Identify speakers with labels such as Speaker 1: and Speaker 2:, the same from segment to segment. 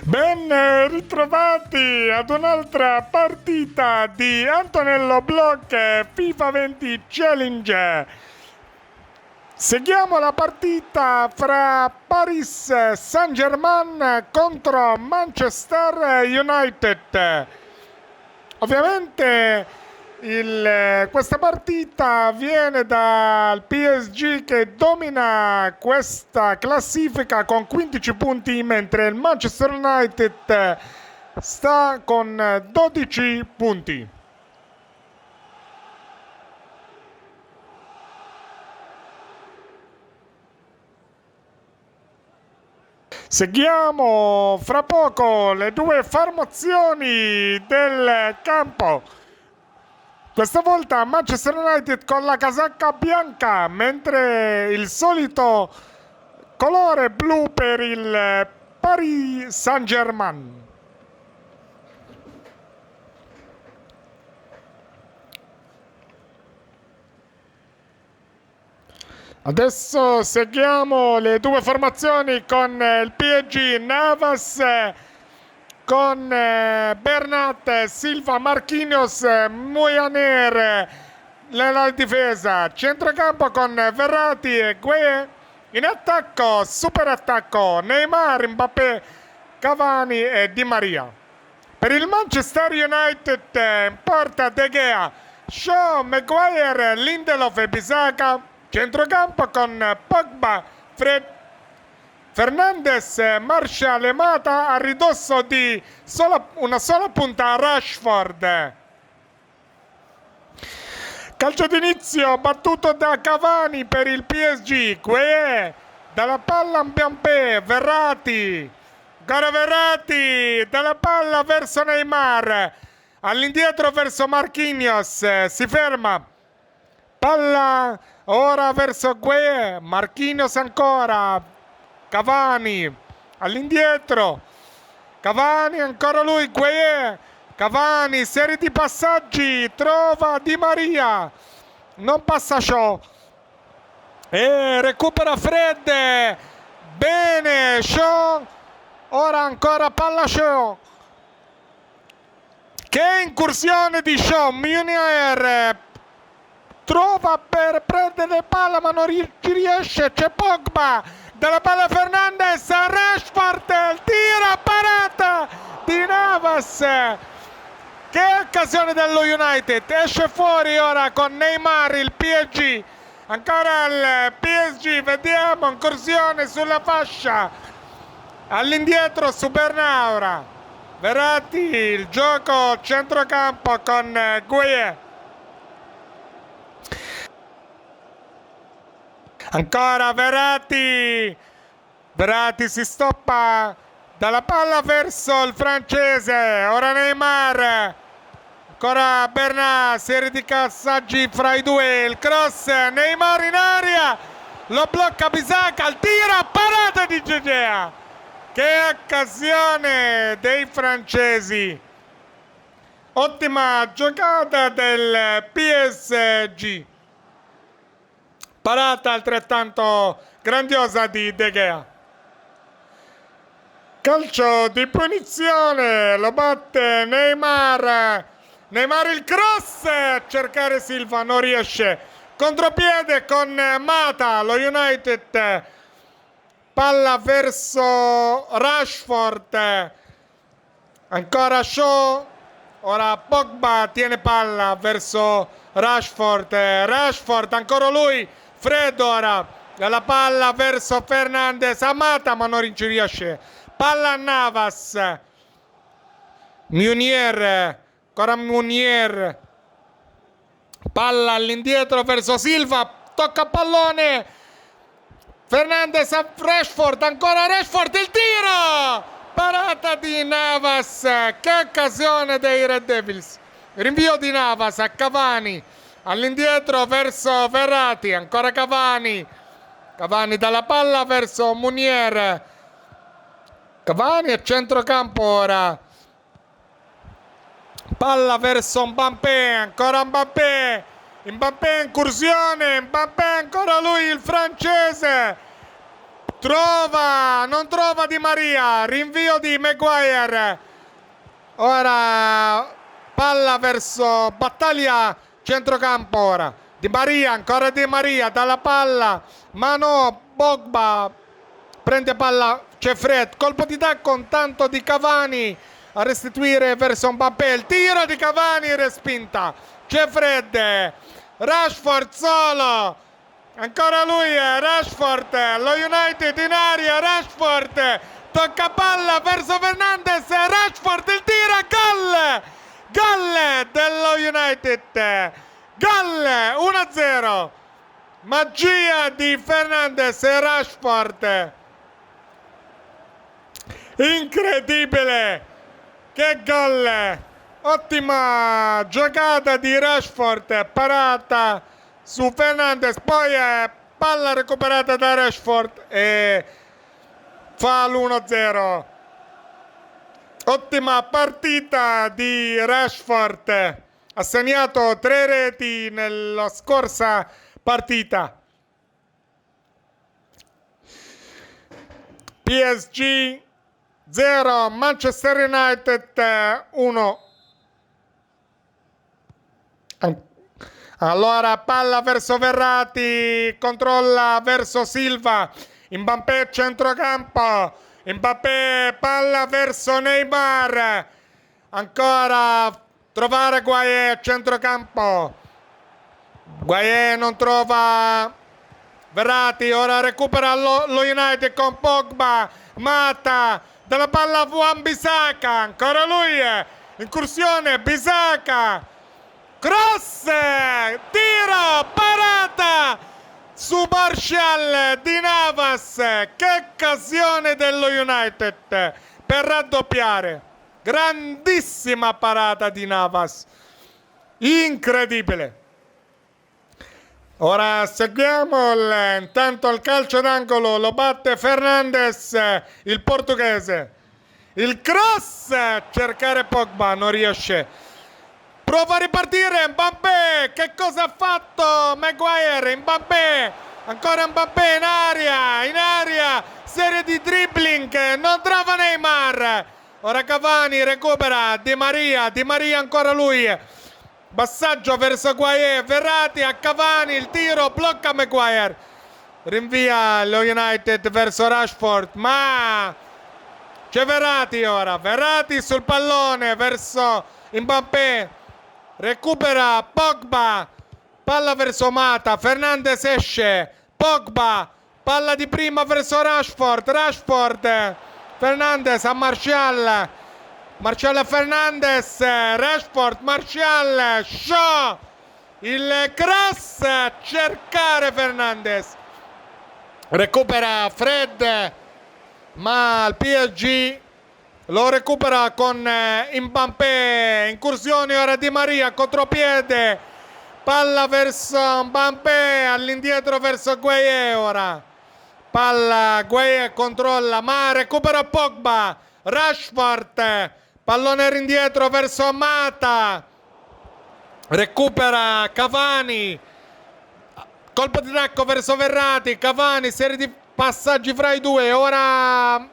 Speaker 1: Ben ritrovati ad un'altra partita di Antonello Block FIFA 20 Challenge. Seguiamo la partita fra Paris Saint-Germain contro Manchester United. Ovviamente questa partita viene dal PSG che domina questa classifica con 15 punti, mentre il Manchester United sta con 12 punti. Seguiamo fra poco le due formazioni del campo. Questa volta Manchester United con la casacca bianca, mentre il solito colore blu per il Paris Saint-Germain. Adesso seguiamo le due formazioni con il PSG, Navas con Bernat, Silva, Marquinhos, Moyaner nella difesa, centrocampo con Verratti e Gueye, in attacco, super attacco, Neymar, Mbappé, Cavani e Di Maria. Per il Manchester United in porta De Gea, Shaw, Maguire, Lindelof e Bisaka, centrocampo con Pogba, Fernandes, Martial e Mata, a ridosso di una sola punta a Rashford. Calcio d'inizio battuto da Cavani per il PSG, Gueye, dalla palla Mbappé, Verratti, ancora Verratti, dalla palla verso Neymar, all'indietro verso Marquinhos, si ferma, palla ora verso Gueye, Marquinhos ancora, Cavani all'indietro, Cavani ancora lui, Gueye, Cavani, serie di passaggi, trova Di Maria, non passa Shaw e recupera Fred, bene Shaw, ora ancora palla Shaw, che incursione di Shaw, Munier trova per prendere palla ma non ci riesce, c'è Pogba, dalla palla Fernandes, Rashford, il tiro, parata di Navas, che occasione dello United, esce fuori ora con Neymar il PSG, ancora il PSG, vediamo, incursione sulla fascia, all'indietro su Bernaura, Verratti, il gioco centrocampo con Gueye. Ancora Verratti, Verratti si stoppa dalla palla verso il francese, ora Neymar, ancora Bernat, serie di passaggi fra i due, il cross, Neymar in aria, lo blocca Bisaka, il tiro, parata di Gea, che occasione dei francesi, ottima giocata del PSG. Parata altrettanto grandiosa di De Gea. Calcio di punizione, lo batte Neymar. Neymar il cross, cercare Silva, non riesce. Contropiede con Mata, lo United. Palla verso Rashford. Ancora Shaw. Ora Pogba tiene palla verso Rashford. Rashford, ancora lui. Fred ora, la palla verso Fernandes, Amata ma non ci riesce, palla a Navas, Munier, ancora Munier, palla all'indietro verso Silva, tocca pallone, Fernandes a Rashford, ancora Rashford, il tiro, parata di Navas, che occasione dei Red Devils, rinvio di Navas a Cavani, all'indietro verso Verratti, ancora Cavani, Cavani dalla palla verso Munier, Cavani a centrocampo ora, palla verso Mbappé, ancora Mbappé, Mbappé incursione, Mbappé ancora lui il francese, non trova Di Maria, rinvio di Maguire, ora palla verso battaglia centrocampo ora, Di Maria, ancora Di Maria, dalla palla, mano Pogba, prende palla, c'è Fred, colpo di tacco intanto di Cavani a restituire verso Mbappé, il tiro di Cavani respinta, c'è Fred, Rashford solo, ancora lui, Rashford, lo United in aria, Rashford, tocca palla verso Fernandes, Rashford, il tiro, gol! Gol dello United, gol 1-0, magia di Fernandes e Rashford, incredibile, che gol, ottima giocata di Rashford, parata su Fernandes, poi palla recuperata da Rashford e fa l'1-0. Ottima partita di Rashford, ha segnato 3 reti nella scorsa partita. PSG 0, Manchester United 1. Allora palla verso Verratti, controlla verso Silva, Mbappé centrocampo, Mbappé palla verso Neymar, ancora trovare Guaye centrocampo, Guaye non trova Verratti, ora recupera lo United con Pogba, Mata, dalla palla Wan-Bissaka, ancora lui, incursione, Bissaka, cross, tiro, parata su Martial di Navas, che occasione dello United per raddoppiare, grandissima parata di Navas, incredibile. Ora seguiamo intanto il calcio d'angolo, lo batte Fernandes, il portoghese, il cross, cercare Pogba, non riesce. Prova a ripartire Mbappé, che cosa ha fatto Maguire, Mbappé, ancora Mbappé in aria, serie di dribbling, non trova Neymar, ora Cavani recupera, Di Maria ancora lui, passaggio verso Guaye, Verratti a Cavani, il tiro, blocca Maguire, rinvia lo United verso Rashford, ma c'è Verratti ora, Verratti sul pallone verso Mbappé, recupera Pogba, palla verso Mata, Fernandes esce, Pogba, palla di prima verso Rashford, Fernandes a Martial a Fernandes, Rashford, Martial, Shaw, il cross, cercare Fernandes, recupera Fred, ma il PSG lo recupera con Mbappé, incursione ora Di Maria, contropiede, palla verso Mbappé, all'indietro verso Gueye ora, palla, Gueye controlla, ma recupera Pogba, Rashford, pallone indietro verso Mata, recupera Cavani, colpo di tacco verso Verratti, Cavani, serie di passaggi fra i due, ora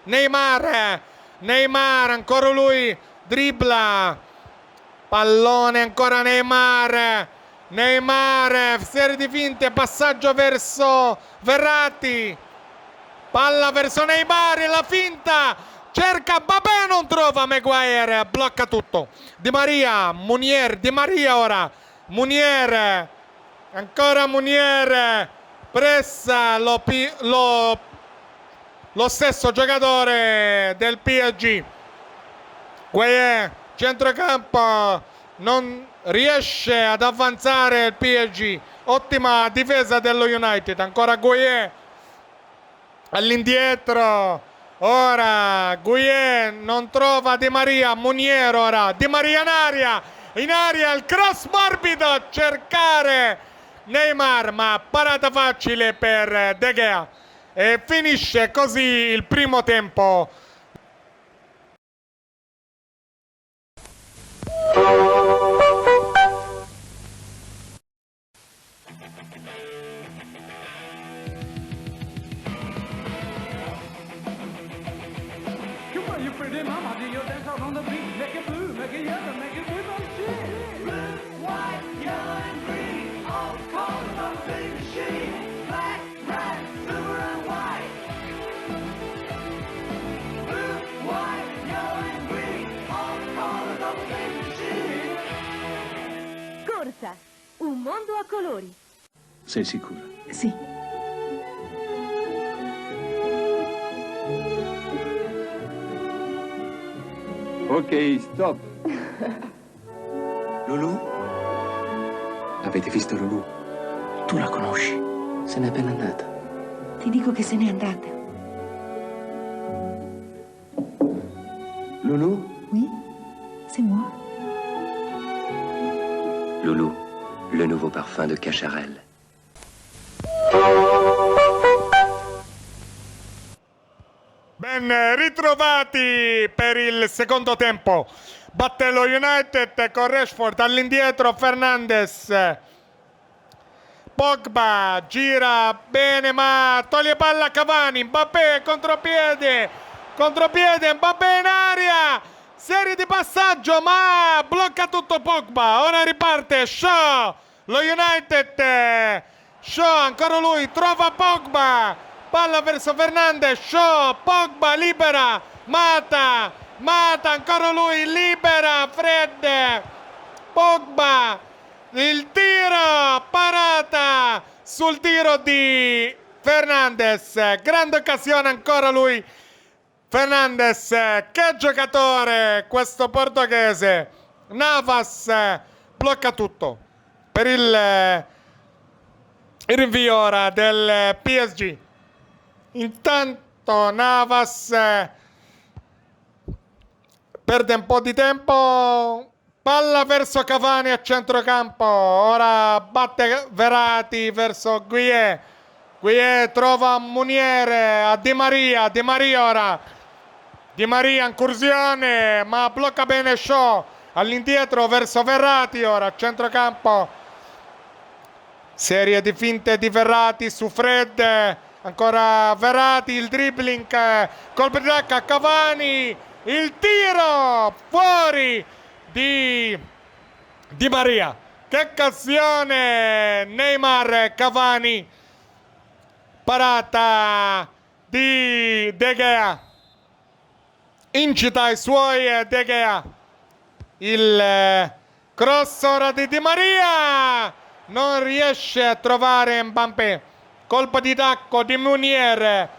Speaker 1: Neymar, ancora lui, dribbla, pallone ancora Neymar, serie di finte, passaggio verso Verratti, palla verso Neymar, la finta, cerca Mbappé, non trova Maguire, blocca tutto, Di Maria, Di Maria ora, ancora Munier, pressa lo stesso giocatore del PSG, Gueye, centrocampo, non riesce ad avanzare il PSG, ottima difesa dello United, ancora Gueye all'indietro, ora Gueye non trova Di Maria, Munier ora, Di Maria in aria, il cross morbido, cercare Neymar, ma parata facile per De Gea. E finisce così il primo tempo.
Speaker 2: corsa. Un mondo a colori.
Speaker 3: Sei sicura?
Speaker 2: Sì.
Speaker 3: Ok, stop. Lulu? Avete visto Lulu? Tu la conosci? Se n'è appena andata.
Speaker 2: Ti dico che se n'è andata.
Speaker 3: Lulu?
Speaker 2: Oui? C'est moi?
Speaker 4: Loulou, le nouveau parfum de Cacharel.
Speaker 1: Ben ritrovati per il secondo tempo. Batte lo United con Rashford all'indietro, Fernandes. Pogba gira bene ma toglie palla a Cavani. Mbappé contropiede, Mbappé in aria, serie di passaggio ma blocca tutto Pogba. Ora riparte Shaw, lo United. Shaw, ancora lui, trova Pogba, palla verso Fernandes. Shaw, Pogba libera, Mata, ancora lui, libera Fred. Pogba, il tiro, parata sul tiro di Fernandes, grande occasione ancora lui, Fernandes, che giocatore questo portoghese. Navas blocca tutto per il rinvio ora del PSG. Intanto Navas perde un po' di tempo, palla verso Cavani a centrocampo, ora batte Verratti verso Guier. Guier trova Muniere a Di Maria, ora Di Maria incursione ma blocca bene Shaw, all'indietro verso Verratti ora a centrocampo, serie di finte di Verratti su Fred, ancora Verratti, il dribbling, colpo di tacca a Cavani, il tiro fuori di Maria. Che occasione, Neymar, Cavani, parata di De Gea, incita i suoi De Gea, il cross ora di Di Maria, non riesce a trovare Mbappé, colpo di tacco di Munier,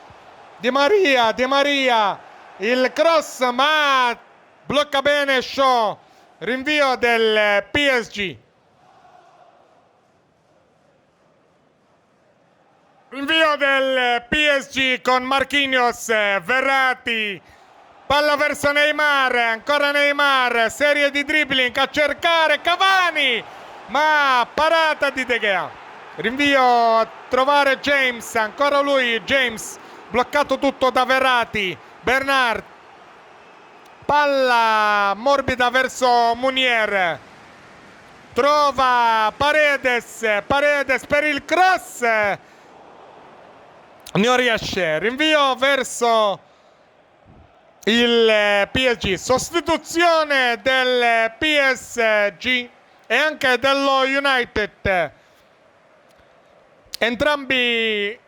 Speaker 1: Di Maria, il cross ma blocca bene Shaw, rinvio del PSG. Rinvio del PSG con Marquinhos, Verratti, palla verso Neymar, ancora Neymar, serie di dribbling a cercare Cavani, ma parata di De Gea. Rinvio a trovare James, ancora lui, James, bloccato tutto da Verratti, Bernard, palla morbida verso Munier, trova Paredes per il cross, non riesce, rinvio verso il PSG, sostituzione del PSG e anche dello United. Entrambi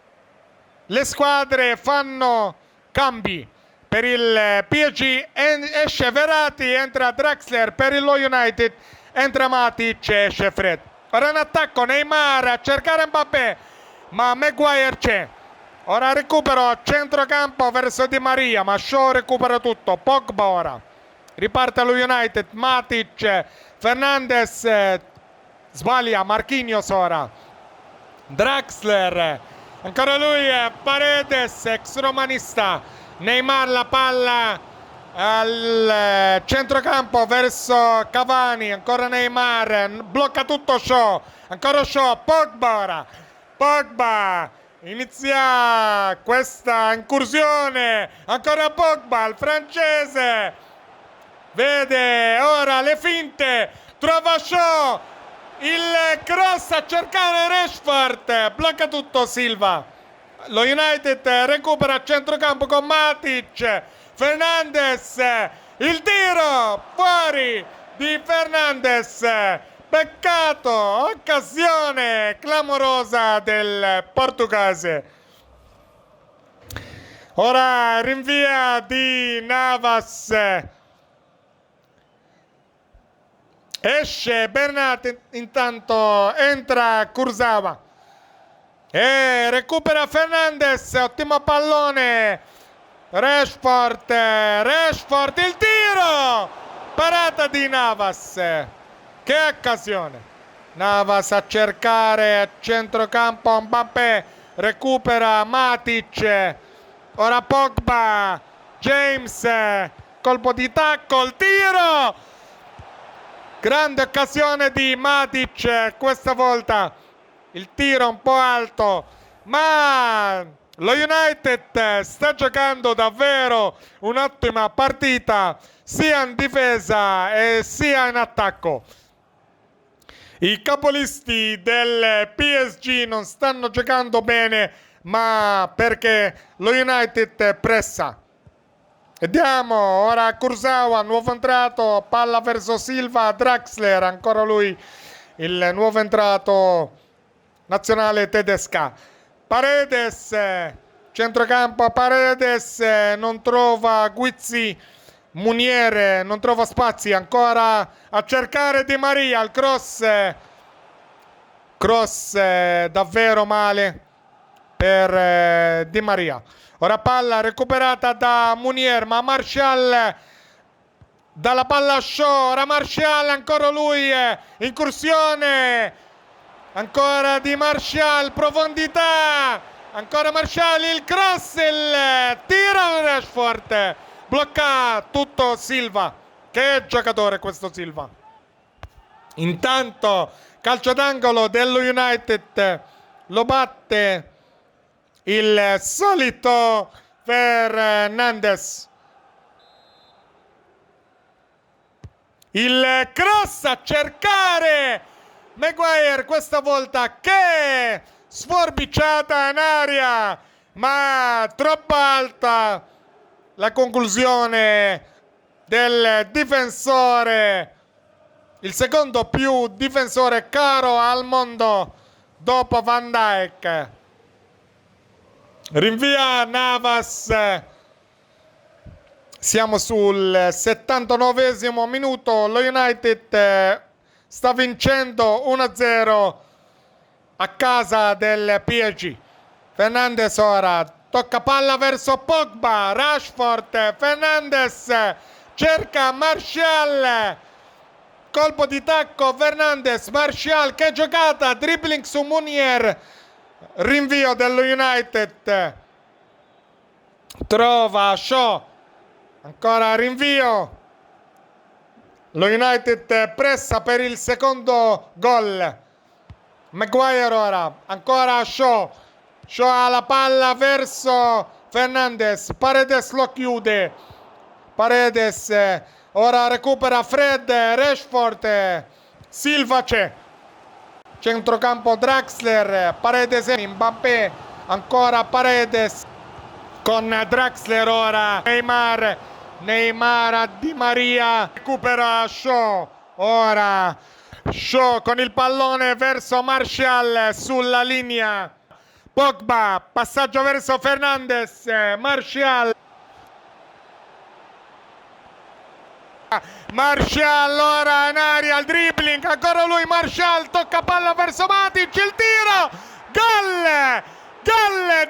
Speaker 1: le squadre fanno cambi. Per il PSG esce Verratti, entra Draxler, per lo United entra Matic, esce Fred. Ora in attacco Neymar a cercare Mbappé, ma Maguire c'è. Ora recupero a centrocampo verso Di Maria, ma Shaw recupera tutto. Pogba ora. Riparte lo United, Matic, Fernandes, sbaglia, Marquinhos ora. Draxler, ancora lui, Paredes, ex romanista. Neymar la palla al centrocampo verso Cavani, ancora Neymar, blocca tutto Shaw, ancora Shaw, Pogba ora. Pogba inizia questa incursione, ancora Pogba, il francese, vede ora le finte, trova Shaw, il cross a cercare Rashford, blocca tutto Silva. Lo United recupera a centrocampo con Matic, Fernandes, il tiro fuori di Fernandes, peccato, occasione clamorosa del portoghese. Ora rinvia di Navas, Esce Bernat, intanto entra Kurzawa e recupera Fernandes, ottimo pallone. Rashford, il tiro, parata di Navas, che occasione. Navas a cercare a centrocampo, Mbappé recupera Matic, ora Pogba, James, colpo di tacco, il tiro, grande occasione di Matic, questa volta il tiro un po' alto, ma lo United sta giocando davvero un'ottima partita sia in difesa e sia in attacco. I capolisti del PSG non stanno giocando bene, ma perché lo United pressa. Vediamo ora Kurzawa, nuovo entrato, palla verso Silva, Draxler, ancora lui il nuovo entrato, nazionale tedesca. Paredes, centrocampo, Paredes non trova Guizzi, Muniere non trova spazi, ancora a cercare Di Maria, il cross davvero male per Di Maria. Ora palla recuperata da Munier, ma Martial dalla palla a Shaw, ora Martial, ancora lui, incursione, ancora di Martial, profondità, ancora Martial, il cross, il tiro di Rashford, blocca tutto Silva. Che giocatore questo Silva. Intanto calcio d'angolo dello United, lo batte il solito Fernandes. Il cross a cercare Maguire, questa volta, che sforbiciata in aria, ma troppo alta la conclusione del difensore, il secondo più difensore caro al mondo dopo Van Dijk. Rinvia Navas. Siamo sul 79esimo minuto, lo United sta vincendo 1-0 a casa del PSG. Fernandes ora tocca palla verso Pogba, Rashford, Fernandes cerca Martial, colpo di tacco Fernandes, Martial, che giocata, dribbling su Munier, rinvio dello United, trova Shaw, ancora rinvio, lo United pressa per il secondo gol. Maguire ora, ancora Shaw ha la palla verso Fernandes, Paredes lo chiude, Paredes ora recupera Fred, Rashford, Silva c'è, centrocampo Draxler, Paredes, Mbappé, ancora Paredes con Draxler, ora Neymar a Di Maria, recupera Shaw, ora Shaw con il pallone verso Martial sulla linea, Pogba, passaggio verso Fernandes, Martial ora in aria, il dribbling, ancora lui Martial, tocca palla verso Matic, il tiro, gol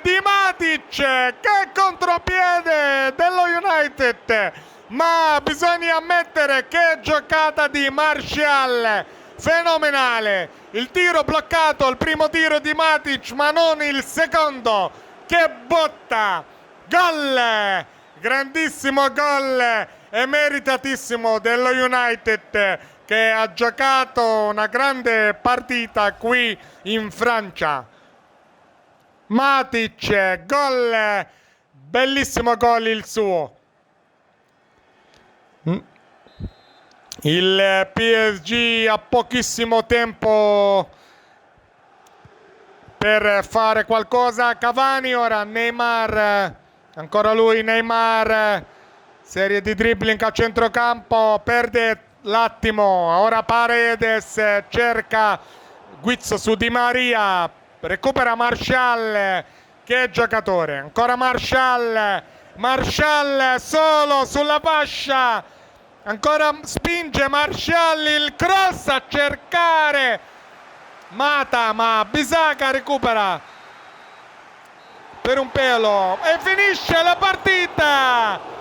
Speaker 1: di Matic, che contropiede dello United, ma bisogna ammettere che giocata di Martial, fenomenale, il tiro bloccato, il primo tiro di Matic ma non il secondo, che botta, gol, grandissimo gol e meritatissimo dello United, che ha giocato una grande partita qui in Francia. Matic, gol, bellissimo gol il suo. Il PSG ha pochissimo tempo per fare qualcosa. Cavani ora, Neymar, ancora lui Neymar, serie di dribbling a centrocampo, perde l'attimo, ora Paredes cerca Guizzo su Di Maria, recupera Martial, che giocatore, ancora Martial solo sulla fascia, Ancora spinge Martial, il cross a cercare Mata, ma Bisaka recupera per un pelo e finisce la partita.